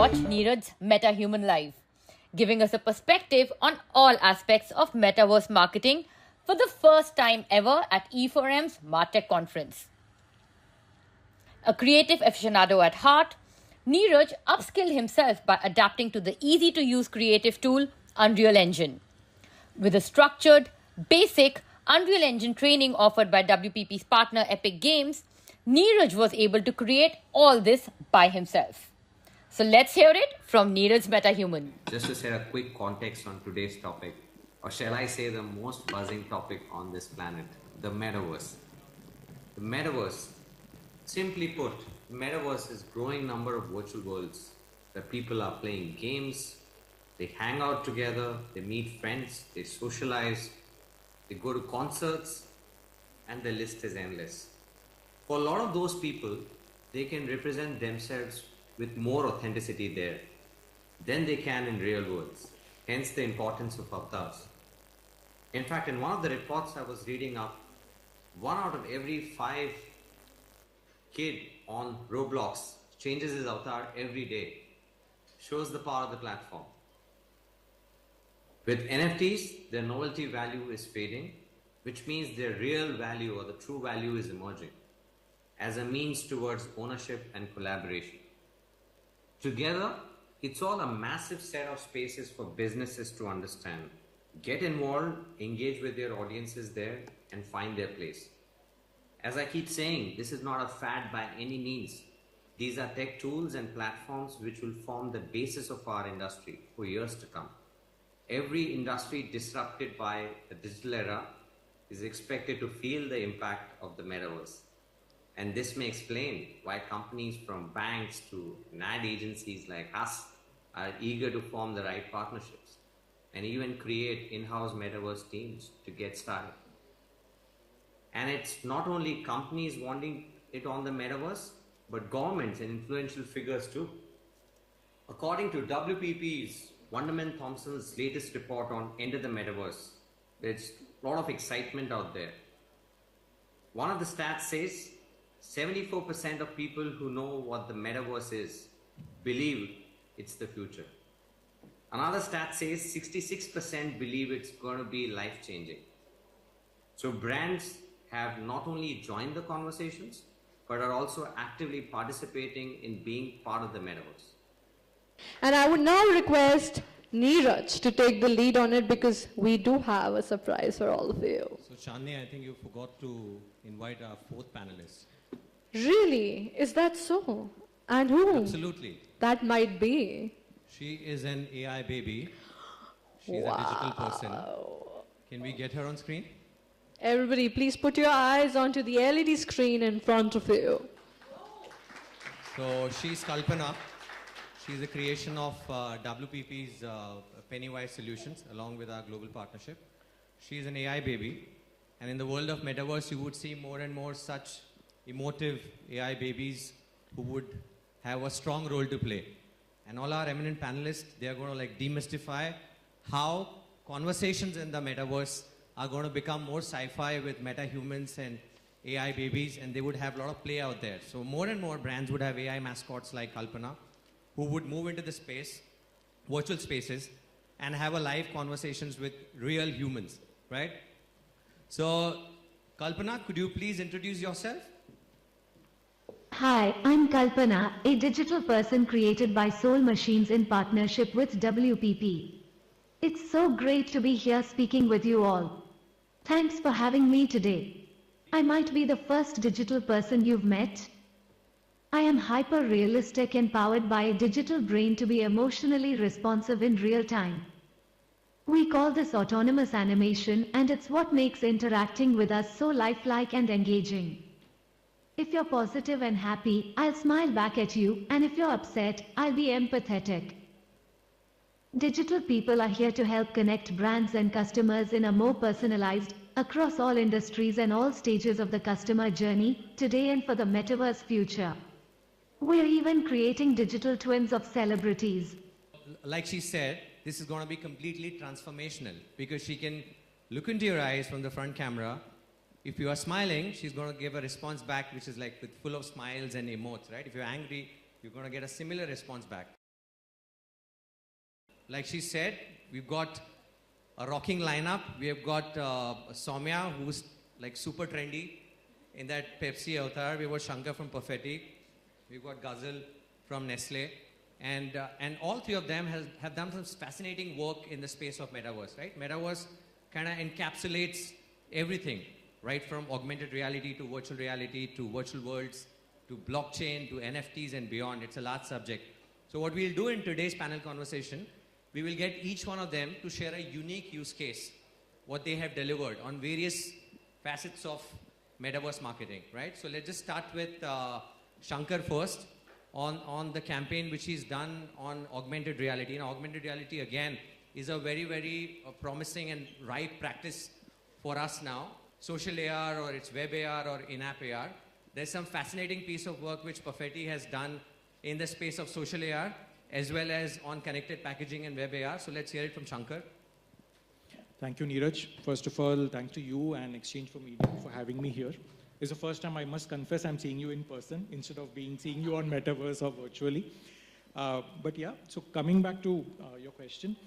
watch Neeraj's MetaHuman Live, giving us a perspective on all aspects of metaverse marketing for the first time ever at E4M's MarTech conference. A creative aficionado at heart, Neeraj upskilled himself by adapting to the easy-to-use creative tool Unreal Engine. With a structured, basic Unreal Engine training offered by WPP's partner Epic Games, Neeraj was able to create all this by himself. So let's hear it from Neeraj's MetaHuman. Just to set a quick context on today's topic, or shall I say the most buzzing topic on this planet, the metaverse. The metaverse, simply put, the metaverse is a growing number of virtual worlds where people are playing games, they hang out together, they meet friends, they socialize, they go to concerts, and the list is endless. For a lot of those people, they can represent themselves with more authenticity there than they can in real worlds. Hence the importance of avatars. In fact, in one of the reports I was reading up, 1 out of every 5 kid on Roblox changes his avatar every day. Shows the power of the platform. With NFTs, their novelty value is fading, which means their real value or the true value is emerging as a means towards ownership and collaboration. Together, it's all a massive set of spaces for businesses to understand, get involved, engage with their audiences there, and find their place. As I keep saying, this is not a fad by any means. These are tech tools and platforms which will form the basis of our industry for years to come. Every industry disrupted by the digital era is expected to feel the impact of the metaverse. And this may explain why companies from banks to ad agencies like us are eager to form the right partnerships and even create in-house metaverse teams to get started. And it's not only companies wanting it on the metaverse, but governments and influential figures too. According to WPP's Wonderman Thompson's latest report on Enter the Metaverse, there's a lot of excitement out there. One of the stats says 74% of people who know what the metaverse is believe it's the future. Another stat says 66% believe it's going to be life-changing. So brands have not only joined the conversations, but are also actively participating in being part of the metaverse. And I would now request Neeraj to take the lead on it because we do have a surprise for all of you. So Chandni, I think you forgot to invite our 4th panelist. Really? Is that so? And who? Absolutely. That might be. She is an AI baby. She's a digital person. Can we get her on screen? Everybody, please put your eyes onto the LED screen in front of you. So she's Kalpana. She's a creation of WPP's Pennywise Solutions along with our global partnership. She's an AI baby. And in the world of metaverse, you would see more and more such emotive AI babies who would have a strong role to play. And all our eminent panelists, they are going to demystify how conversations in the metaverse are going to become more sci-fi with meta-humans and AI babies, and they would have a lot of play out there. So more and more brands would have AI mascots like Kalpana, who would move into the space, virtual spaces, and have a live conversations with real humans, right? So, Kalpana, could you please introduce yourself? Hi, I'm Kalpana, a digital person created by Soul Machines in partnership with WPP. It's so great to be here speaking with you all. Thanks for having me today. I might be the first digital person you've met. I am hyper-realistic and powered by a digital brain to be emotionally responsive in real time. We call this autonomous animation, and it's what makes interacting with us so lifelike and engaging. If you're positive and happy, I'll smile back at you, and if you're upset, I'll be empathetic. Digital people are here to help connect brands and customers in a more personalized, across all industries and all stages of the customer journey, today and for the metaverse future. We're even creating digital twins of celebrities. Like she said, this is going to be completely transformational because she can look into your eyes from the front camera. If you are smiling, she's going to give a response back which is with full of smiles and emotes, right? If you're angry, you're going to get a similar response back. like she said, we've got a rocking lineup. We have got Soumya, who's like super trendy in that Pepsi avatar. We've got Shankar from Perfetti. We've got Ghazal from Nestle. And all three of them have done some fascinating work in the space of metaverse, right? Metaverse kind of encapsulates everything, right? From augmented reality to virtual worlds, to blockchain, to NFTs and beyond. It's a large subject. So what we'll do in today's panel conversation, we will get each one of them to share a unique use case, what they have delivered on various facets of metaverse marketing, right? So let's just start with Shankar first on the campaign which he's done on augmented reality. And augmented reality, again, is a very, very promising and ripe practice for us now. Social AR, or it's web AR or in-app AR. There's some fascinating piece of work which Perfetti has done in the space of social AR, as well as on connected packaging and web AR. So let's hear it from Shankar. Thank you, Neeraj. First of all, thanks to you and Exchange for Media for having me here. It's the first time, I must confess, I'm seeing you in person instead of seeing you on Metaverse or virtually. But yeah, so coming back to your question,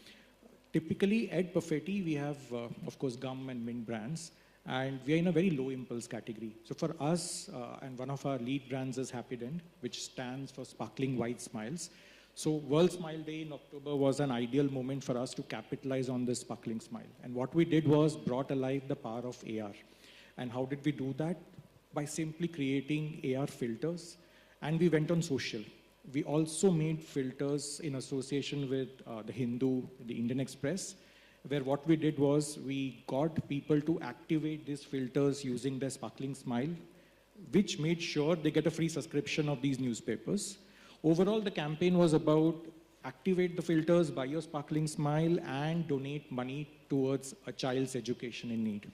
typically at Perfetti, we have, of course, gum and mint brands, and we are in a very low impulse category. So for us, and one of our lead brands is Happy Dent, which stands for Sparkling White Smiles. So World Smile Day in October was an ideal moment for us to capitalize on this sparkling smile. And what we did was brought alive the power of AR. And how did we do that? By simply creating AR filters. And we went on social. We also made filters in association with the Hindu, the Indian Express, where what we did was we got people to activate these filters using their sparkling smile, which made sure they get a free subscription of these newspapers. Overall, the campaign was about activate the filters, buy your sparkling smile, and donate money towards a child's education in need.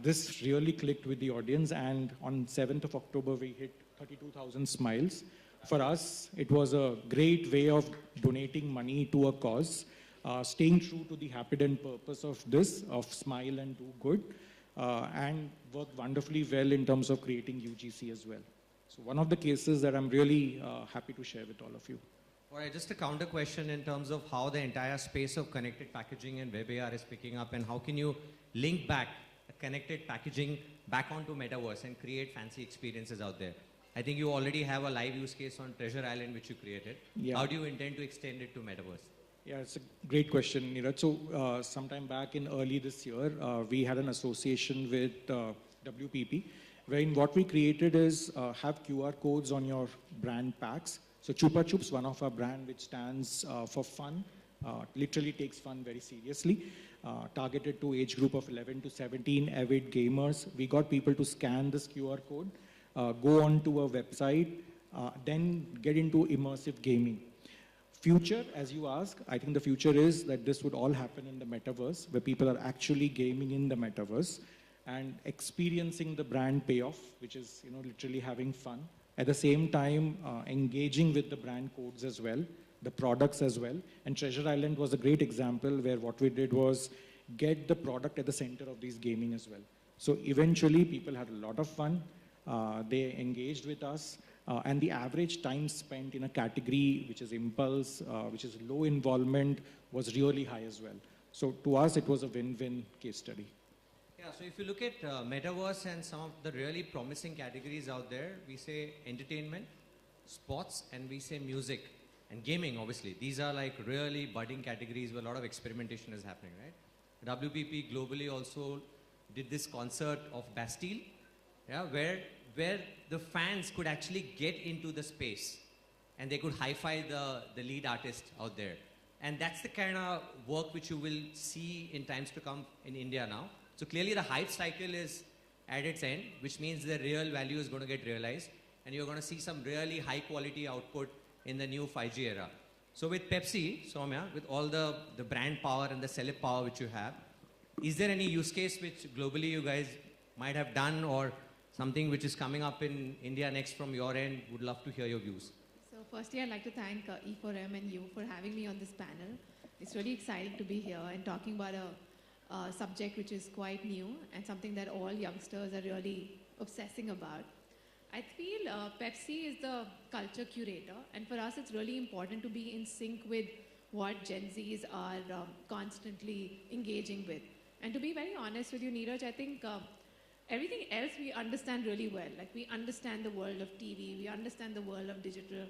This really clicked with the audience, and on 7th of October, we hit 32,000 smiles. For us, it was a great way of donating money to a cause, staying true to the Happy Dent purpose of this, of smile and do good, and worked wonderfully well in terms of creating UGC as well. So one of the cases that I'm really happy to share with all of you. All right, just a counter question in terms of how the entire space of connected packaging and web AR is picking up, and how can you link back connected packaging back onto metaverse and create fancy experiences out there? I think you already have a live use case on Treasure Island which you created. Yeah. How do you intend to extend it to metaverse? Yeah, it's a great question, Neeraj. So sometime back in early this year, we had an association with WPP, wherein what we created is have QR codes on your brand packs. So Chupa Chups, one of our brand which stands for fun, literally takes fun very seriously, targeted to age group of 11 to 17 avid gamers. We got people to scan this QR code, go on to a website, then get into immersive gaming. Future, as you ask, I think the future is that this would all happen in the metaverse, where people are actually gaming in the metaverse and experiencing the brand payoff, which is literally having fun. At the same time, engaging with the brand codes as well, the products as well. And Treasure Island was a great example where what we did was get the product at the center of these gaming as well. So eventually, people had a lot of fun. They engaged with us. And the average time spent in a category which is impulse, which is low involvement, was really high as well. So to us, it was a win-win case study. Yeah, so if you look at metaverse and some of the really promising categories out there, we say entertainment, sports, and we say music and gaming, obviously. These are like really budding categories where a lot of experimentation is happening, right? WPP globally also did this concert of Bastille, yeah, where the fans could actually get into the space and they could hi-fi the lead artist out there. And that's the kind of work which you will see in times to come in India now. So clearly the hype cycle is at its end, which means the real value is going to get realized, and you're going to see some really high quality output in the new 5G era. So with Pepsi, Soumya, with all the brand power and the celeb power which you have, is there any use case which globally you guys might have done, or something which is coming up in India next from your end? Would love to hear your views. So firstly, I'd like to thank E4M and you for having me on this panel. It's really exciting to be here and talking about a subject which is quite new and something that all youngsters are really obsessing about. I feel Pepsi is the culture curator, and for us it's really important to be in sync with what Gen Zs are constantly engaging with. And to be very honest with you, Neeraj, I think everything else we understand really well. Like we understand the world of TV, we understand the world of digital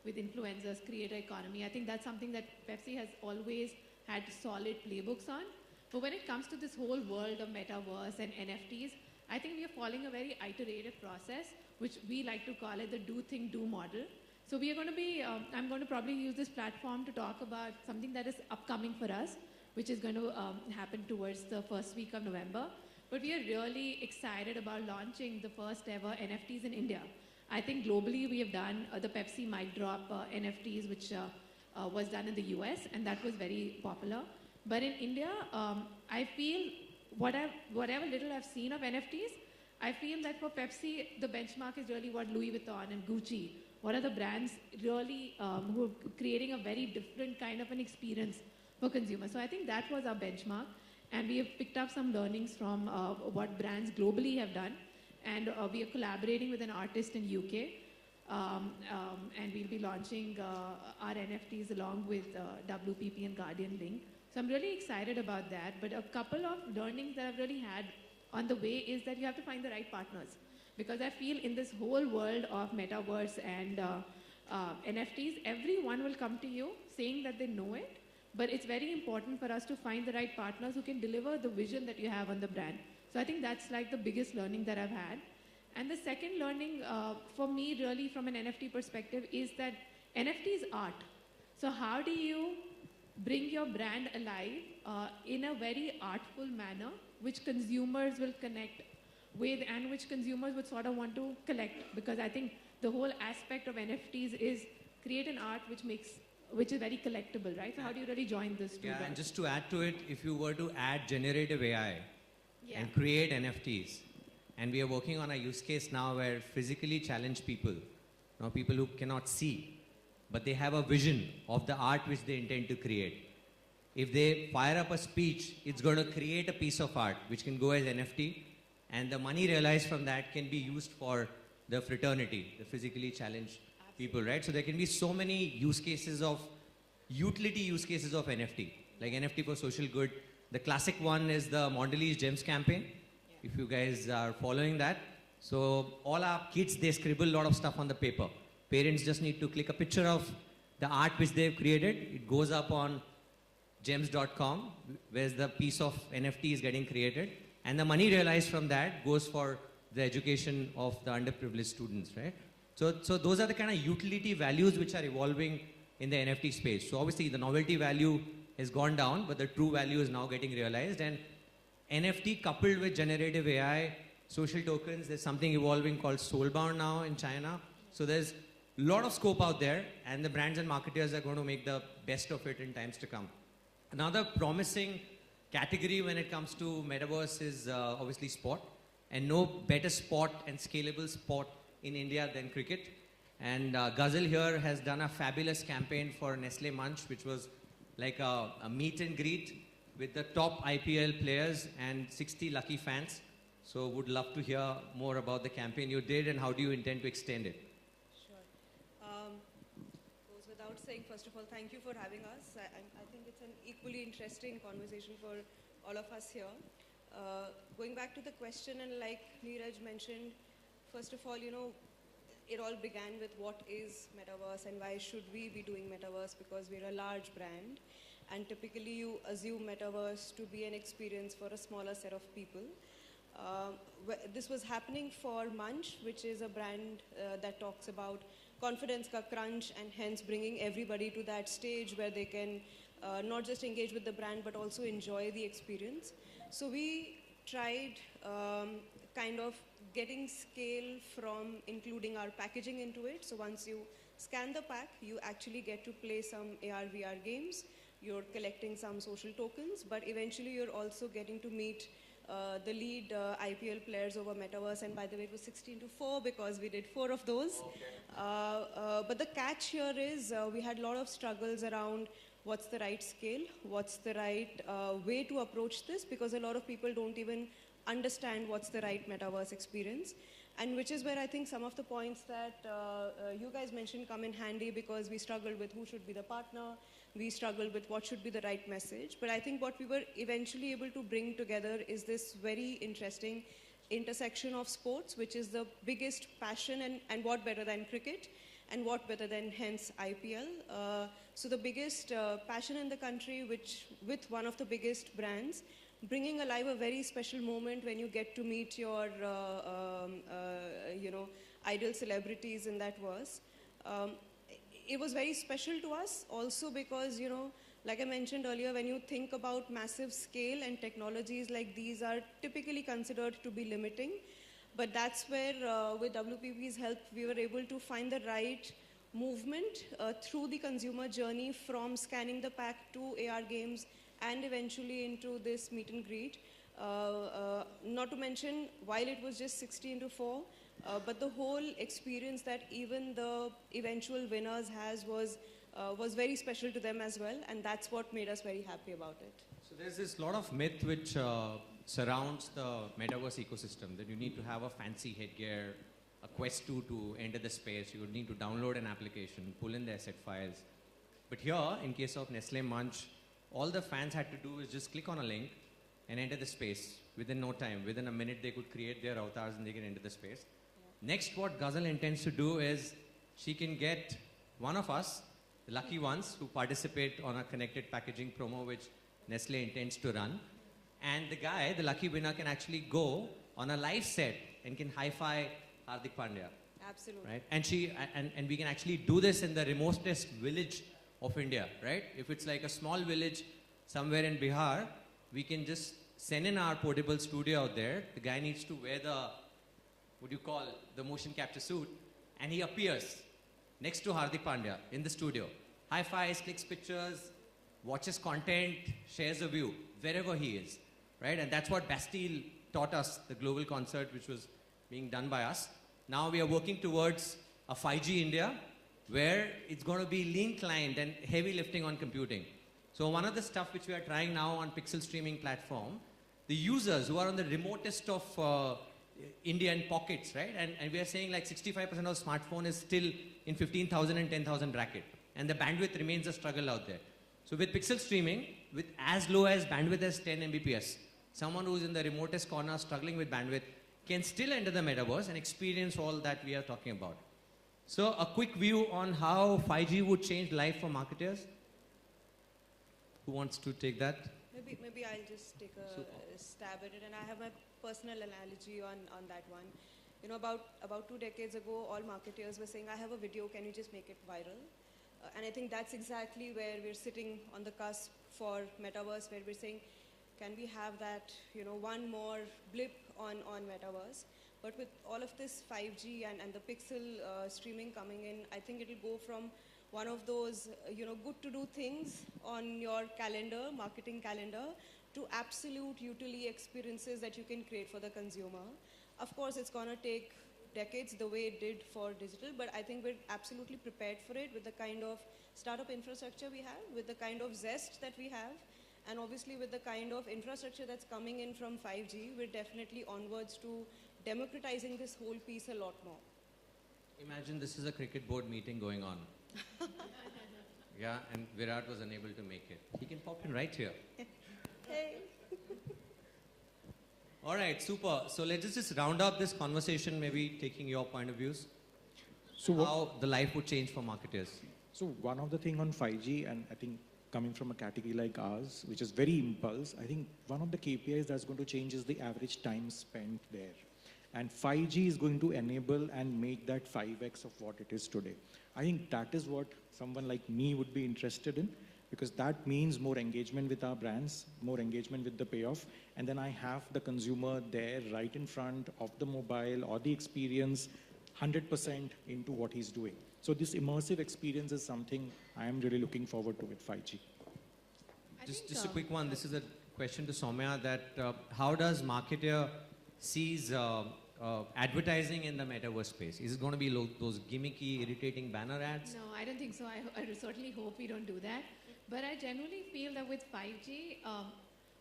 with influencers, creator economy. I think that's something that Pepsi has always had solid playbooks on. But when it comes to this whole world of metaverse and NFTs, I think we are following a very iterative process, which we like to call it the do, think, do model. So we are going to be, I'm going to probably use this platform to talk about something that is upcoming for us, which is going to happen towards the first week of November. But we are really excited about launching the first ever NFTs in India. I think globally we have done the Pepsi Mic Drop NFTs, which was done in the US, and that was very popular. But in India, I feel whatever little I've seen of NFTs, I feel that for Pepsi, the benchmark is really what Louis Vuitton and Gucci, what are the brands really who are creating a very different kind of an experience for consumers. So I think that was our benchmark. And we have picked up some learnings from what brands globally have done. And we are collaborating with an artist in UK. And we'll be launching our NFTs along with WPP and Guardian Link. So I'm really excited about that. But a couple of learnings that I've really had on the way is that you have to find the right partners. Because I feel in this whole world of metaverse and NFTs, everyone will come to you saying that they know it. But it's very important for us to find the right partners who can deliver the vision that you have on the brand. So I think that's like the biggest learning that I've had. And the second learning for me really from an NFT perspective is that NFT is art. So how do you bring your brand alive in a very artful manner, which consumers will connect with and which consumers would sort of want to collect? Because I think the whole aspect of NFTs is create an art which is very collectible, right? So how do you really join this two? Yeah, and just to add to it, if you were to add generative AI and create NFTs, and we are working on a use case now where physically challenged people, people who cannot see, but they have a vision of the art which they intend to create. If they fire up a speech, it's going to create a piece of art which can go as NFT, and the money realized from that can be used for the fraternity, the physically challenged people, right? So there can be so many use cases of, utility use cases of NFT, like NFT for social good. The classic one is the Mondelez Gems campaign, if you guys are following that. So all our kids, they scribble a lot of stuff on the paper. Parents just need to click a picture of the art which they've created. It goes up on gems.com, where the piece of NFT is getting created. And the money realized from that goes for the education of the underprivileged students, right? So those are the kind of utility values which are evolving in the NFT space. So obviously the novelty value has gone down, but the true value is now getting realized. And NFT coupled with generative AI, social tokens, there's something evolving called Soulbound now in China. So there's a lot of scope out there, and the brands and marketers are going to make the best of it in times to come. Another promising category when it comes to metaverse is obviously sport. And no better sport and scalable sport in India than cricket. And Ghazal here has done a fabulous campaign for Nestle Munch, which was like a meet and greet with the top IPL players and 60 lucky fans. So would love to hear more about the campaign you did and how do you intend to extend it? Sure. Goes without saying, first of all, thank you for having us. I think it's an equally interesting conversation for all of us here. Going back to the question, and like Neeraj mentioned, first of all, it all began with what is metaverse and why should we be doing metaverse, because we're a large brand and typically you assume metaverse to be an experience for a smaller set of people. This was happening for Munch, which is a brand that talks about confidence ka crunch, and hence bringing everybody to that stage where they can not just engage with the brand but also enjoy the experience. So we tried kind of getting scale from including our packaging into it. So once you scan the pack, you actually get to play some AR, VR games. You're collecting some social tokens, but eventually you're also getting to meet the lead IPL players over Metaverse. And by the way, it was 16-4 because we did 4 of those. Okay. But the catch here is we had a lot of struggles around what's the right scale, what's the right way to approach this, because a lot of people don't even understand what's the right metaverse experience. And which is where I think some of the points that you guys mentioned come in handy, because we struggled with who should be the partner. we struggled with what should be the right message. But I think what we were eventually able to bring together is this very interesting intersection of sports, which is the biggest passion, and what better than cricket, and what better than hence IPL. So the biggest passion in the country, which with one of the biggest brands, bringing alive a very special moment when you get to meet your, idol celebrities in that verse. It was very special to us also because, like I mentioned earlier, when you think about massive scale and technologies like these are typically considered to be limiting. But that's where, with WPP's help, we were able to find the right movement through the consumer journey from scanning the pack to AR games and eventually into this meet and greet. Not to mention, while it was just 60:4, but the whole experience that even the eventual winners was very special to them as well, and that's what made us very happy about it. So there's this lot of myth which surrounds the metaverse ecosystem, that you need to have a fancy headgear, a Quest 2 to enter the space, you would need to download an application, pull in the asset files. But here, in case of Nestle Munch, all the fans had to do is just click on a link and enter the space. Within no time, within a minute, they could create their avatars and they can enter the space. Yeah. Next, what Ghazal intends to do is she can get one of us, the lucky ones, who participate on a connected packaging promo which Nestle intends to run. And the guy, the lucky winner, can actually go on a live set and can hi-fi Hardik Pandya. Absolutely. Right? And we can actually do this in the remotest village of India, right? If it's like a small village somewhere in Bihar, we can just send in our portable studio out there. The guy needs to wear the motion capture suit, and he appears next to Hardik Pandya in the studio. High-fives, clicks pictures, watches content, shares a view, wherever he is, right? And that's what Bastille taught us, the global concert which was being done by us. Now we are working towards a 5G India, where it's going to be lean client and heavy lifting on computing. So one of the stuff which we are trying now on Pixel streaming platform, the users who are on the remotest of Indian pockets, right? And we are saying like 65% of smartphone is still in 15,000 and 10,000 bracket. And the bandwidth remains a struggle out there. So with Pixel streaming, with as low as bandwidth as 10 Mbps, someone who's in the remotest corner struggling with bandwidth can still enter the metaverse and experience all that we are talking about. So a quick view on how 5G would change life for marketers. Who wants to take that? Maybe I'll just take a stab at it, and I have my personal analogy on that one. About 2 decades ago, all marketers were saying, I have a video, can you just make it viral? And I think that's exactly where we're sitting on the cusp for metaverse, where we're saying, can we have that, one more blip on metaverse? But with all of this 5G and the Pixel streaming coming in, I think it'll go from one of those, good to do things on your calendar, marketing calendar, to absolute utility experiences that you can create for the consumer. Of course, it's going to take decades the way it did for digital, but I think we're absolutely prepared for it with the kind of startup infrastructure we have, with the kind of zest that we have, and obviously with the kind of infrastructure that's coming in from 5G, we're definitely onwards to democratizing this whole piece a lot more. Imagine this is a cricket board meeting going on. Yeah, and Virat was unable to make it. He can pop in right here. Hey. All right, super. So let's just round up this conversation, maybe taking your point of views. So how the life would change for marketers. So one of the thing on 5G, and I think coming from a category like ours, which is very impulse, I think one of the KPIs that's going to change is the average time spent there. And 5G is going to enable and make that 5x of what it is today. I think that is what someone like me would be interested in, because that means more engagement with our brands, more engagement with the payoff, and then I have the consumer there right in front of the mobile or the experience 100% into what he's doing. So this immersive experience is something I am really looking forward to with 5G. Just a quick one. This is a question to Soumya, that how does marketer sees advertising in the metaverse space? Is it going to be those gimmicky, irritating banner ads? No, I don't think so. I certainly hope we don't do that. But I genuinely feel that with 5G,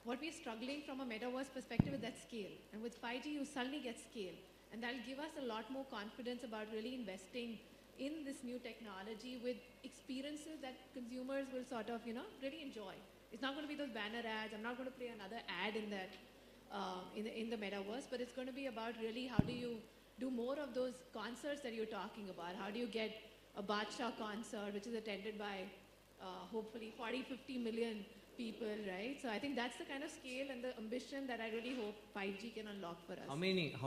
what we're struggling from a metaverse perspective is that scale. And with 5G, you suddenly get scale. And that'll give us a lot more confidence about really investing in this new technology with experiences that consumers will sort of, really enjoy. It's not going to be those banner ads. I'm not going to play another ad in that, in the metaverse, but it's going to be about really how do you do more of those concerts that you're talking about? How do you get a Badshah concert, which is attended by hopefully 40, 50 million people, right? So I think that's the kind of scale and the ambition that I really hope 5G can unlock for us. How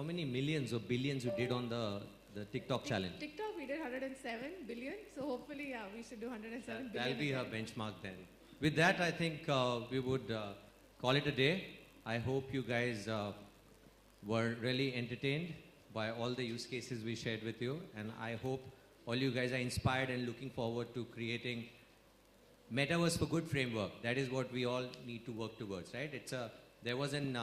many millions or billions you did on the TikTok challenge? TikTok, we did 107 billion. So hopefully, yeah, we should do 107 billion. That'll be her benchmark then. With that, I think we would call it a day. I hope you guys were really entertained by all the use cases we shared with you. And I hope all you guys are inspired and looking forward to creating Metaverse for Good framework. That is what we all need to work towards, right? There was an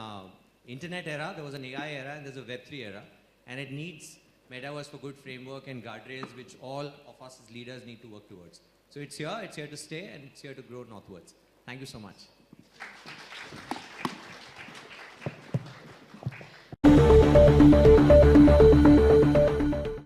internet era, there was an AI era, and there's a Web3 era. And it needs Metaverse for Good framework and guardrails, which all of us as leaders need to work towards. So it's here to stay, and it's here to grow northwards. Thank you so much.